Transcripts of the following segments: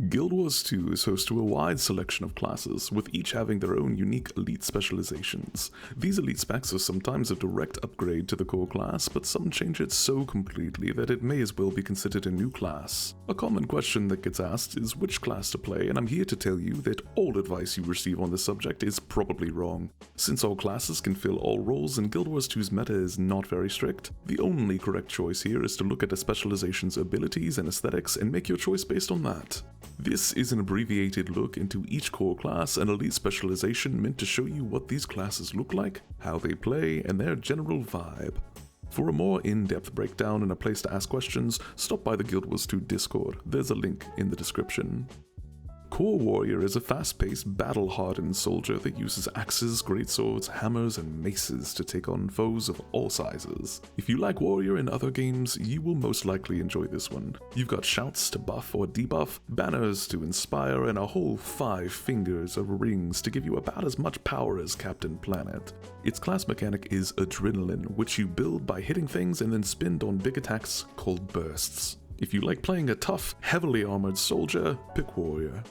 Guild Wars 2 is host to a wide selection of classes, with each having their own unique elite specializations. These elite specs are sometimes a direct upgrade to the core class, but some change it so completely that it may as well be considered a new class. A common question that gets asked is which class to play, and I'm here to tell you that all advice you receive on this subject is probably wrong. Since all classes can fill all roles and Guild Wars 2's meta is not very strict, the only correct choice here is to look at a specialization's abilities and aesthetics and make your choice based on that. This is an abbreviated look into each core class and elite specialization meant to show you what these classes look like, how they play, and their general vibe. For a more in-depth breakdown and a place to ask questions, stop by the Guild Wars 2 Discord, there's a link in the description. Core Warrior is a fast-paced, battle-hardened soldier that uses axes, greatswords, hammers, and maces to take on foes of all sizes. If you like Warrior in other games, you will most likely enjoy this one. You've got shouts to buff or debuff, banners to inspire, and a whole 5 fingers of rings to give you about as much power as Captain Planet. Its class mechanic is Adrenaline, which you build by hitting things and then spend on big attacks called bursts. If you like playing a tough, heavily armored soldier, pick Warrior.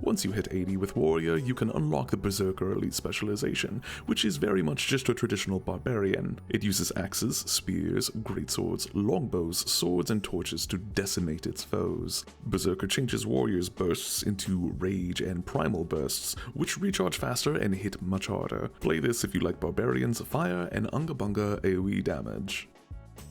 Once you hit 80 with Warrior, you can unlock the Berserker elite specialization, which is very much just a traditional barbarian. It uses axes, spears, greatswords, longbows, swords, and torches to decimate its foes. Berserker changes Warrior's bursts into Rage and Primal bursts, which recharge faster and hit much harder. Play this if you like barbarians, fire, and unga bunga AoE damage.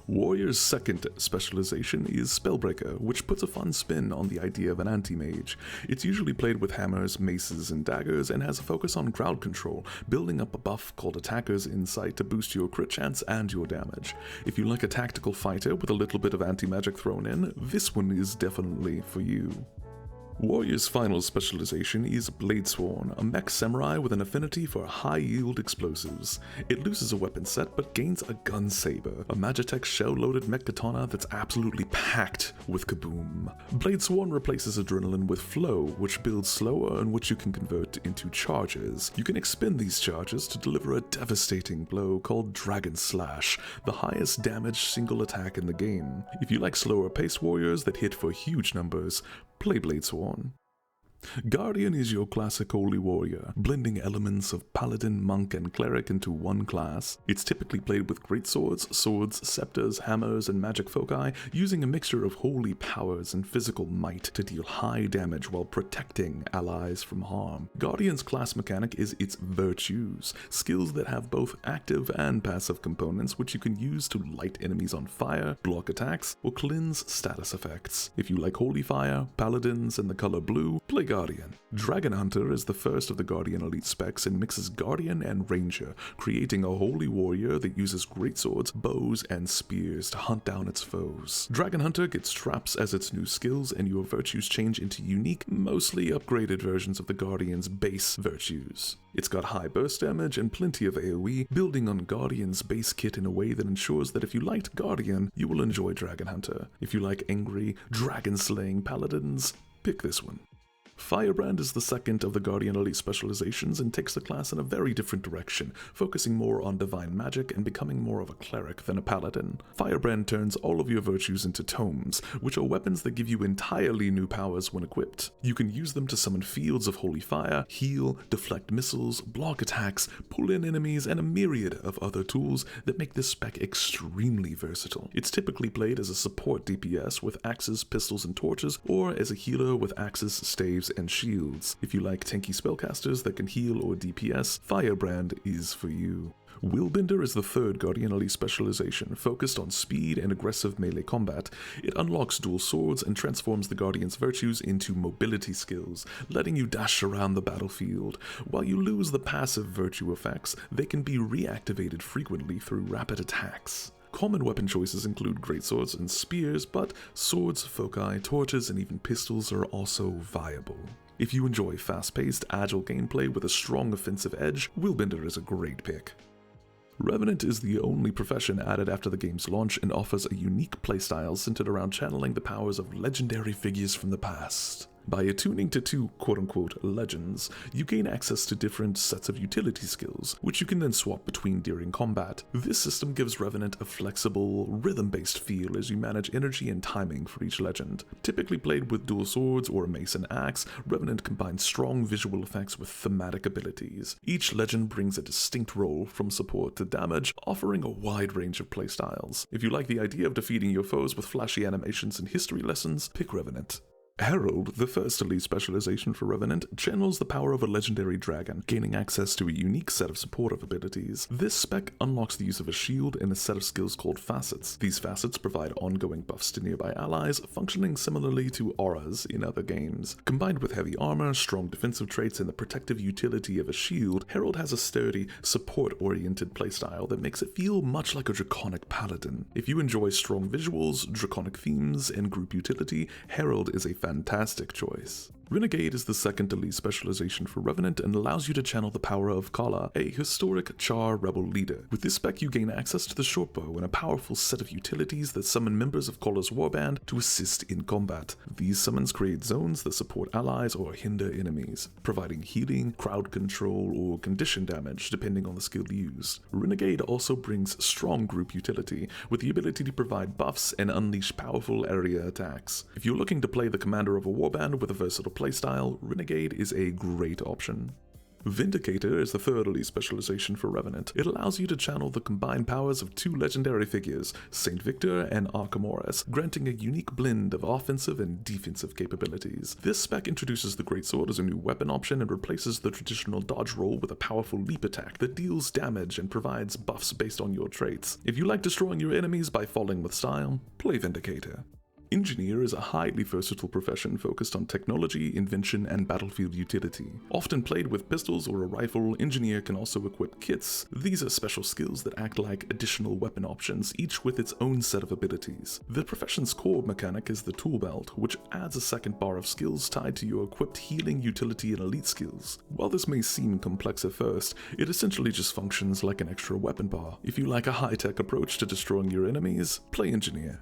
Warrior's second specialization is Spellbreaker, which puts a fun spin on the idea of an anti-mage. It's usually played with hammers, maces, and daggers, and has a focus on crowd control, building up a buff called Attacker's Insight to boost your crit chance and your damage. If you like a tactical fighter with a little bit of anti-magic thrown in, this one is definitely for you. Warrior's final specialization is Bladesworn, a mech samurai with an affinity for high-yield explosives. It loses a weapon set but gains a gun saber, a Magitech shell-loaded mech katana that's absolutely packed with kaboom. Bladesworn replaces Adrenaline with Flow, which builds slower and which you can convert into charges. You can expend these charges to deliver a devastating blow called Dragon Slash, the highest damage single attack in the game. If you like slower-paced warriors that hit for huge numbers, play Bladesworn. Guardian is your classic holy warrior, blending elements of paladin, monk, and cleric into one class. It's typically played with greatswords, swords, scepters, hammers, and magic foci, using a mixture of holy powers and physical might to deal high damage while protecting allies from harm. Guardian's class mechanic is its virtues, skills that have both active and passive components which you can use to light enemies on fire, block attacks, or cleanse status effects. If you like holy fire, paladins, and the color blue, play Guardian. Dragonhunter is the first of the Guardian elite specs and mixes Guardian and Ranger, creating a holy warrior that uses greatswords, bows, and spears to hunt down its foes. Dragonhunter gets traps as its new skills, and your virtues change into unique, mostly upgraded versions of the Guardian's base virtues. It's got high burst damage and plenty of AoE, building on Guardian's base kit in a way that ensures that if you liked Guardian, you will enjoy Dragonhunter. If you like angry, dragon-slaying paladins, pick this one. Firebrand is the second of the Guardian elite specializations and takes the class in a very different direction, focusing more on divine magic and becoming more of a cleric than a paladin. Firebrand turns all of your virtues into tomes, which are weapons that give you entirely new powers when equipped. You can use them to summon fields of holy fire, heal, deflect missiles, block attacks, pull in enemies, and a myriad of other tools that make this spec extremely versatile. It's typically played as a support DPS with axes, pistols, and torches, or as a healer with axes, staves, and shields. If you like tanky spellcasters that can heal or DPS, Firebrand is for you. Willbender is the third Guardian elite specialization, focused on speed and aggressive melee combat. It unlocks dual swords and transforms the Guardian's virtues into mobility skills, letting you dash around the battlefield. While you lose the passive virtue effects, they can be reactivated frequently through rapid attacks. Common weapon choices include greatswords and spears, but swords, foci, torches, and even pistols are also viable. If you enjoy fast-paced, agile gameplay with a strong offensive edge, Willbender is a great pick. Revenant is the only profession added after the game's launch and offers a unique playstyle centered around channeling the powers of legendary figures from the past. By attuning to two quote-unquote legends, you gain access to different sets of utility skills, which you can then swap between during combat. This system gives Revenant a flexible, rhythm-based feel as you manage energy and timing for each legend. Typically played with dual swords or a mace and axe, Revenant combines strong visual effects with thematic abilities. Each legend brings a distinct role, from support to damage, offering a wide range of playstyles. If you like the idea of defeating your foes with flashy animations and history lessons, pick Revenant. Herald, the first elite specialization for Revenant, channels the power of a legendary dragon, gaining access to a unique set of supportive abilities. This spec unlocks the use of a shield and a set of skills called facets. These facets provide ongoing buffs to nearby allies, functioning similarly to auras in other games. Combined with heavy armor, strong defensive traits, and the protective utility of a shield, Herald has a sturdy, support-oriented playstyle that makes it feel much like a draconic paladin. If you enjoy strong visuals, draconic themes, and group utility, Herald is a fantastic choice. Renegade is the second elite specialization for Revenant and allows you to channel the power of Kala, a historic Char rebel leader. With this spec you gain access to the shortbow and a powerful set of utilities that summon members of Kala's warband to assist in combat. These summons create zones that support allies or hinder enemies, providing healing, crowd control, or condition damage depending on the skill used. Renegade also brings strong group utility, with the ability to provide buffs and unleash powerful area attacks. If you're looking to play the commander of a warband with a versatile playstyle, Renegade is a great option. Vindicator is the third elite specialization for Revenant. It allows you to channel the combined powers of two legendary figures, Saint Victor and Archimedes, granting a unique blend of offensive and defensive capabilities. This spec introduces the greatsword as a new weapon option and replaces the traditional dodge roll with a powerful leap attack that deals damage and provides buffs based on your traits. If you like destroying your enemies by falling with style, play Vindicator. Engineer is a highly versatile profession focused on technology, invention, and battlefield utility. Often played with pistols or a rifle, Engineer can also equip kits. These are special skills that act like additional weapon options, each with its own set of abilities. The profession's core mechanic is the tool belt, which adds a second bar of skills tied to your equipped healing, utility, and elite skills. While this may seem complex at first, it essentially just functions like an extra weapon bar. If you like a high-tech approach to destroying your enemies, play Engineer.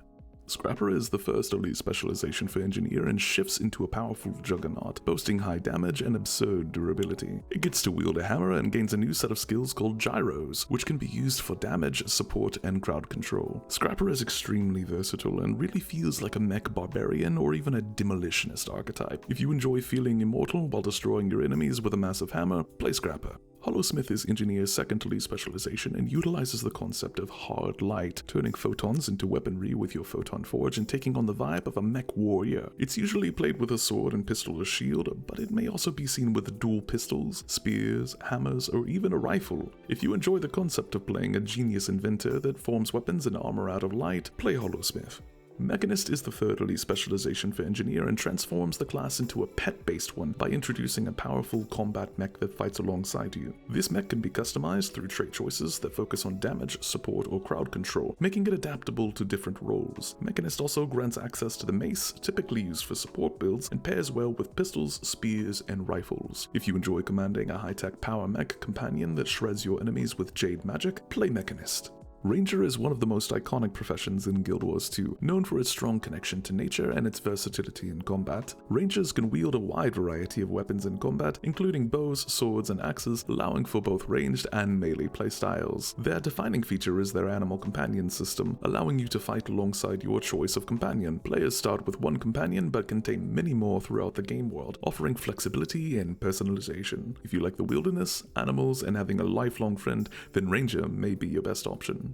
Scrapper is the first elite specialization for Engineer and shifts into a powerful juggernaut, boasting high damage and absurd durability. It gets to wield a hammer and gains a new set of skills called Gyros, which can be used for damage, support, and crowd control. Scrapper is extremely versatile and really feels like a mech barbarian or even a demolitionist archetype. If you enjoy feeling immortal while destroying your enemies with a massive hammer, play Scrapper. Holosmith is Engineer's second elite specialization and utilizes the concept of hard light, turning photons into weaponry with your photon forge and taking on the vibe of a mech warrior. It's usually played with a sword and pistol or shield, but it may also be seen with dual pistols, spears, hammers, or even a rifle. If you enjoy the concept of playing a genius inventor that forms weapons and armor out of light, play Holosmith. Mechanist is the third elite specialization for Engineer and transforms the class into a pet-based one by introducing a powerful combat mech that fights alongside you. This mech can be customized through trait choices that focus on damage, support, or crowd control, making it adaptable to different roles. Mechanist also grants access to the mace, typically used for support builds, and pairs well with pistols, spears, and rifles. If you enjoy commanding a high-tech power mech companion that shreds your enemies with jade magic, play Mechanist. Ranger is one of the most iconic professions in Guild Wars 2, known for its strong connection to nature and its versatility in combat. Rangers can wield a wide variety of weapons in combat, including bows, swords, and axes, allowing for both ranged and melee playstyles. Their defining feature is their animal companion system, allowing you to fight alongside your choice of companion. Players start with one companion but contain many more throughout the game world, offering flexibility and personalization. If you like the wilderness, animals, and having a lifelong friend, then Ranger may be your best option.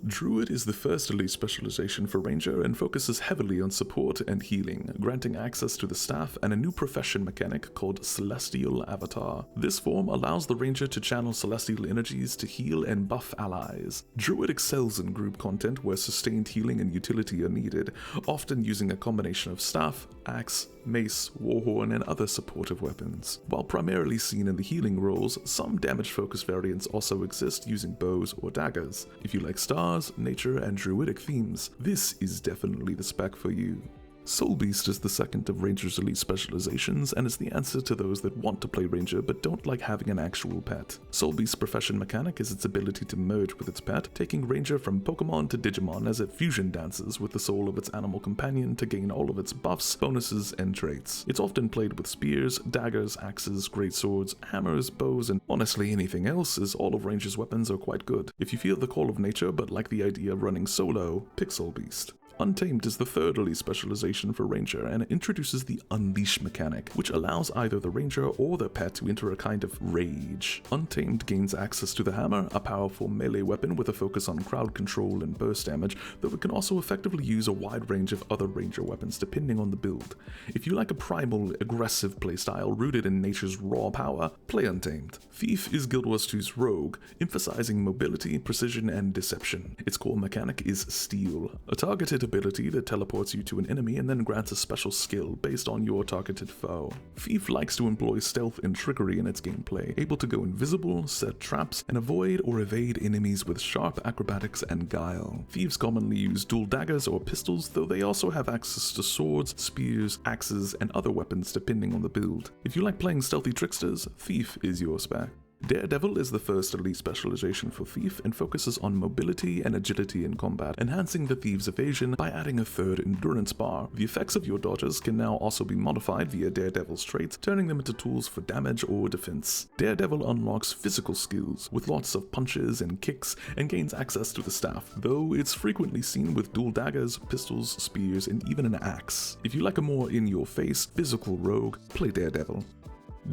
Druid is the first elite specialization for Ranger and focuses heavily on support and healing, granting access to the staff and a new profession mechanic called Celestial Avatar. This form allows the Ranger to channel celestial energies to heal and buff allies. Druid excels in group content where sustained healing and utility are needed, often using a combination of staff, axe, mace, warhorn, and other supportive weapons. While primarily seen in the healing roles, some damage-focused variants also exist using bows or daggers. If you like stars, nature, and druidic themes, this is definitely the spec for you. Soulbeast is the second of Ranger's elite specializations and is the answer to those that want to play Ranger but don't like having an actual pet. Soulbeast's profession mechanic is its ability to merge with its pet, taking Ranger from Pokemon to Digimon as it fusion dances with the soul of its animal companion to gain all of its buffs, bonuses, and traits. It's often played with spears, daggers, axes, greatswords, hammers, bows, and honestly anything else, as all of Ranger's weapons are quite good. If you feel the call of nature but like the idea of running solo, pick Soulbeast. Untamed is the third elite specialization for Ranger, and it introduces the Unleash mechanic, which allows either the Ranger or their pet to enter a kind of rage. Untamed gains access to the Hammer, a powerful melee weapon with a focus on crowd control and burst damage, though it can also effectively use a wide range of other Ranger weapons depending on the build. If you like a primal, aggressive playstyle rooted in nature's raw power, play Untamed. Thief is Guild Wars 2's rogue, emphasizing mobility, precision, and deception. Its core mechanic is Steal, a targeted ability that teleports you to an enemy and then grants a special skill based on your targeted foe. Thief likes to employ stealth and trickery in its gameplay, able to go invisible, set traps, and avoid or evade enemies with sharp acrobatics and guile. Thieves commonly use dual daggers or pistols, though they also have access to swords, spears, axes, and other weapons depending on the build. If you like playing stealthy tricksters, Thief is your spec. Daredevil is the first elite specialization for Thief and focuses on mobility and agility in combat, enhancing the Thief's evasion by adding a third endurance bar. The effects of your dodges can now also be modified via Daredevil's traits, turning them into tools for damage or defense. Daredevil unlocks physical skills with lots of punches and kicks and gains access to the staff, though it's frequently seen with dual daggers, pistols, spears, and even an axe. If you like a more in-your-face, physical rogue, play Daredevil.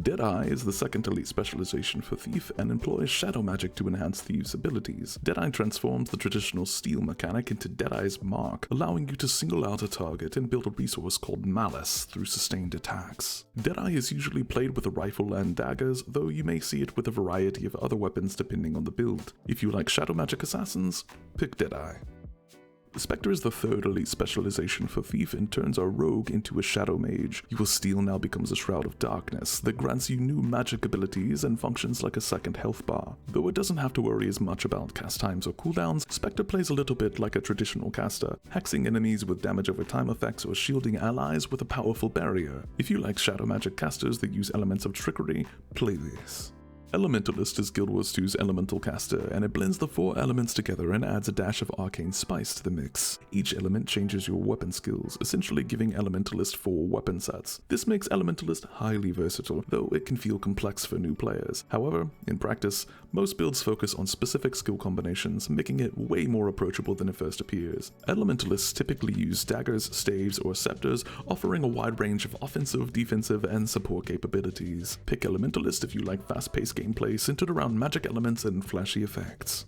Deadeye is the second elite specialization for Thief and employs shadow magic to enhance Thief's abilities. Deadeye transforms the traditional steal mechanic into Deadeye's mark, allowing you to single out a target and build a resource called Malice through sustained attacks. Deadeye is usually played with a rifle and daggers, though you may see it with a variety of other weapons depending on the build. If you like shadow magic assassins, pick Deadeye. Specter is the third elite specialization for Thief and turns our rogue into a shadow mage. Your steal now becomes a shroud of darkness that grants you new magic abilities and functions like a second health bar. Though it doesn't have to worry as much about cast times or cooldowns, Specter plays a little bit like a traditional caster, hexing enemies with damage over time effects or shielding allies with a powerful barrier. If you like shadow magic casters that use elements of trickery, play this. Elementalist is Guild Wars 2's elemental caster, and it blends the four elements together and adds a dash of arcane spice to the mix. Each element changes your weapon skills, essentially giving Elementalist 4 weapon sets. This makes Elementalist highly versatile, though it can feel complex for new players. However, in practice, most builds focus on specific skill combinations, making it way more approachable than it first appears. Elementalists typically use daggers, staves, or scepters, offering a wide range of offensive, defensive, and support capabilities. Pick Elementalist if you like fast-paced gameplay centered around magic elements and flashy effects.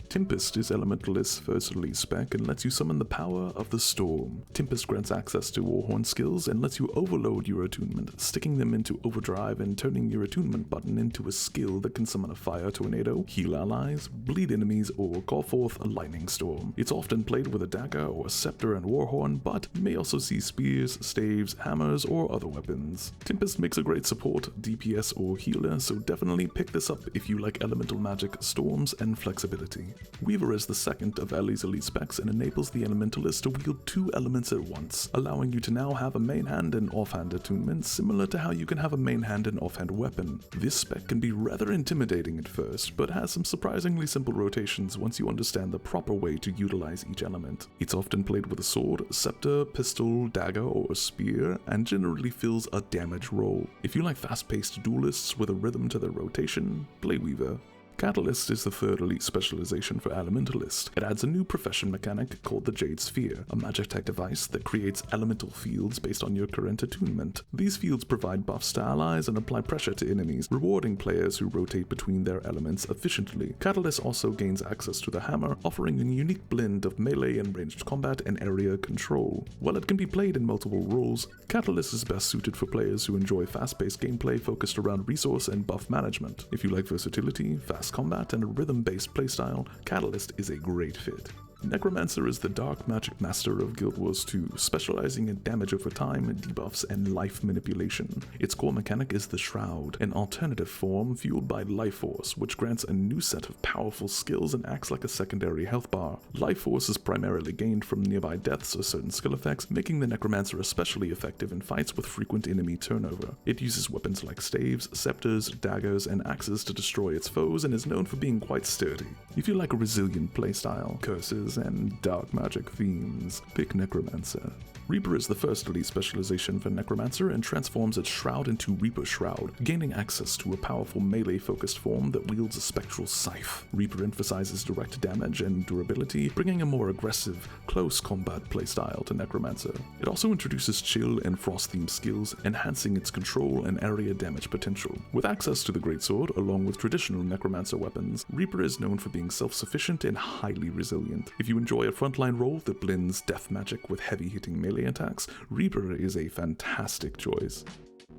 Tempest is Elementalist's first elite spec and lets you summon the power of the storm. Tempest grants access to Warhorn skills and lets you overload your attunement, sticking them into overdrive and turning your attunement button into a skill that can summon a fire tornado, heal allies, bleed enemies, or call forth a lightning storm. It's often played with a dagger or a scepter and Warhorn, but you may also see spears, staves, hammers, or other weapons. Tempest makes a great support, DPS, or healer, so definitely pick this up if you like elemental magic, storms, and flexibility. Weaver is the second of Ellie's elite specs and enables the Elementalist to wield 2 elements at once, allowing you to now have a main hand and offhand attunement similar to how you can have a main hand and offhand weapon. This spec can be rather intimidating at first, but has some surprisingly simple rotations once you understand the proper way to utilize each element. It's often played with a sword, scepter, pistol, dagger, or spear, and generally fills a damage role. If you like fast-paced duelists with a rhythm to their rotation, play Weaver. Catalyst is the third elite specialization for Elementalist. It adds a new profession mechanic called the Jade Sphere, a magic tech device that creates elemental fields based on your current attunement. These fields provide buffs to allies and apply pressure to enemies, rewarding players who rotate between their elements efficiently. Catalyst also gains access to the hammer, offering a unique blend of melee and ranged combat and area control. While it can be played in multiple roles, Catalyst is best suited for players who enjoy fast-paced gameplay focused around resource and buff management. If you like versatility, fast combat, and a rhythm-based playstyle, Catalyst is a great fit. Necromancer is the dark magic master of Guild Wars 2, specializing in damage over time, debuffs, and life manipulation. Its core mechanic is the Shroud, an alternative form fueled by Life Force, which grants a new set of powerful skills and acts like a secondary health bar. Life Force is primarily gained from nearby deaths or certain skill effects, making the Necromancer especially effective in fights with frequent enemy turnover. It uses weapons like staves, scepters, daggers, and axes to destroy its foes, and is known for being quite sturdy. If you like a resilient playstyle, curses, and dark magic themes, pick Necromancer. Reaper is the first elite specialization for Necromancer and transforms its Shroud into Reaper Shroud, gaining access to a powerful melee-focused form that wields a spectral scythe. Reaper emphasizes direct damage and durability, bringing a more aggressive, close combat playstyle to Necromancer. It also introduces chill and frost-themed skills, enhancing its control and area damage potential. With access to the Greatsword, along with traditional Necromancer weapons, Reaper is known for being self-sufficient and highly resilient. If you enjoy a frontline role that blends death magic with heavy-hitting melee attacks, Reaper is a fantastic choice.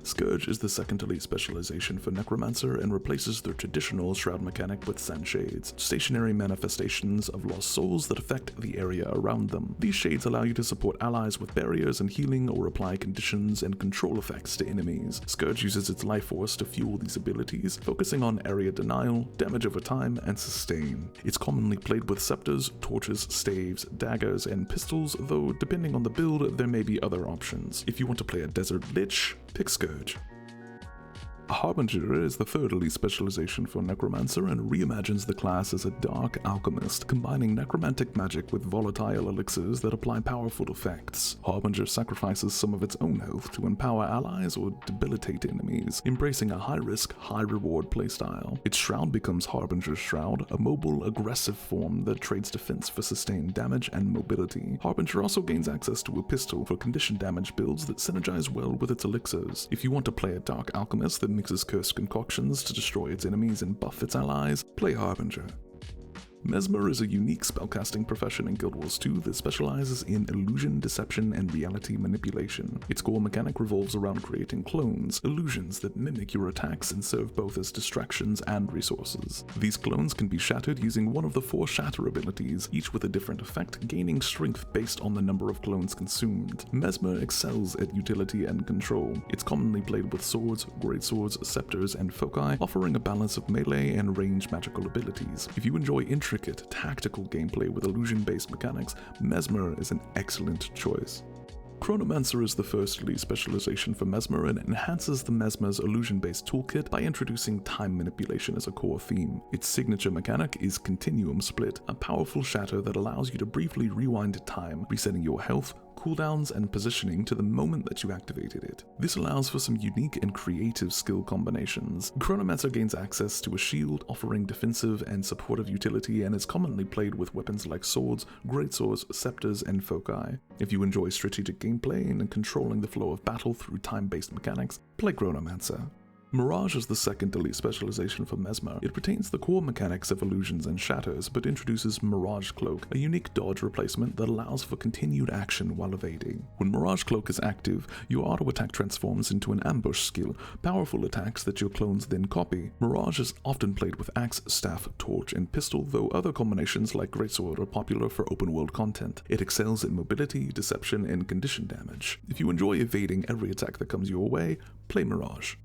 Scourge is the second elite specialization for Necromancer and replaces the traditional Shroud mechanic with Sand Shades, stationary manifestations of lost souls that affect the area around them. These shades allow you to support allies with barriers and healing or apply conditions and control effects to enemies. Scourge uses its life force to fuel these abilities, focusing on area denial, damage over time, and sustain. It's commonly played with scepters, torches, staves, daggers, and pistols, though depending on the build, there may be other options. If you want to play a Desert Lich, pick Scourge. Harbinger is the third elite specialization for Necromancer and reimagines the class as a dark alchemist, combining necromantic magic with volatile elixirs that apply powerful effects. Harbinger sacrifices some of its own health to empower allies or debilitate enemies, embracing a high-risk, high-reward playstyle. Its Shroud becomes Harbinger's Shroud, a mobile, aggressive form that trades defense for sustained damage and mobility. Harbinger also gains access to a pistol for condition damage builds that synergize well with its elixirs. If you want to play a dark alchemist that mixes cursed concoctions to destroy its enemies and buff its allies, play Harbinger. Mesmer is a unique spellcasting profession in Guild Wars 2 that specializes in illusion, deception, and reality manipulation. Its core mechanic revolves around creating clones, illusions that mimic your attacks and serve both as distractions and resources. These clones can be shattered using one of the 4 shatter abilities, each with a different effect, gaining strength based on the number of clones consumed. Mesmer excels at utility and control. It's commonly played with swords, greatswords, scepters, and foci, offering a balance of melee and range magical abilities. If you enjoy intricate, tactical gameplay with illusion-based mechanics, Mesmer is an excellent choice. Chronomancer is the first elite specialization for Mesmer and enhances the Mesmer's illusion-based toolkit by introducing time manipulation as a core theme. Its signature mechanic is Continuum Split, a powerful shatter that allows you to briefly rewind time, resetting your health, cooldowns, and positioning to the moment that you activated it. This allows for some unique and creative skill combinations. Chronomancer gains access to a shield, offering defensive and supportive utility, and is commonly played with weapons like swords, greatswords, scepters, and foci. If you enjoy strategic gameplay and controlling the flow of battle through time-based mechanics, play Chronomancer. Mirage is the second elite specialization for Mesmer. It retains the core mechanics of illusions and shatters, but introduces Mirage Cloak, a unique dodge replacement that allows for continued action while evading. When Mirage Cloak is active, your auto attack transforms into an ambush skill, powerful attacks that your clones then copy. Mirage is often played with axe, staff, torch, and pistol, though other combinations like greatsword are popular for open world content. It excels in mobility, deception, and condition damage. If you enjoy evading every attack that comes your way, play Mirage.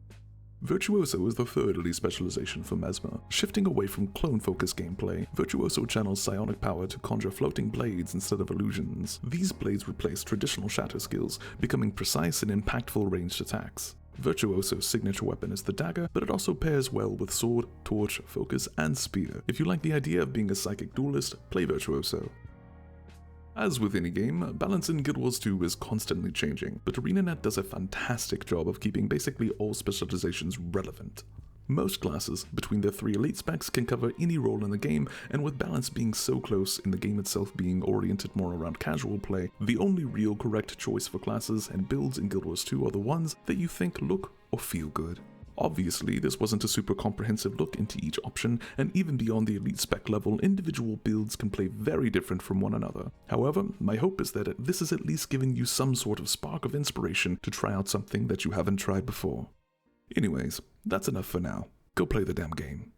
Virtuoso is the third elite specialization for Mesmer. Shifting away from clone-focused gameplay, Virtuoso channels psionic power to conjure floating blades instead of illusions. These blades replace traditional shatter skills, becoming precise and impactful ranged attacks. Virtuoso's signature weapon is the dagger, but it also pairs well with sword, torch, focus, and spear. If you like the idea of being a psychic duelist, play Virtuoso. As with any game, balance in Guild Wars 2 is constantly changing, but ArenaNet does a fantastic job of keeping basically all specializations relevant. Most classes, between their 3 elite specs, can cover any role in the game, and with balance being so close and the game itself being oriented more around casual play, the only real correct choice for classes and builds in Guild Wars 2 are the ones that you think look or feel good. Obviously, this wasn't a super comprehensive look into each option, and even beyond the elite spec level, individual builds can play very different from one another. However, my hope is that this is at least giving you some sort of spark of inspiration to try out something that you haven't tried before. Anyways, that's enough for now. Go play the damn game.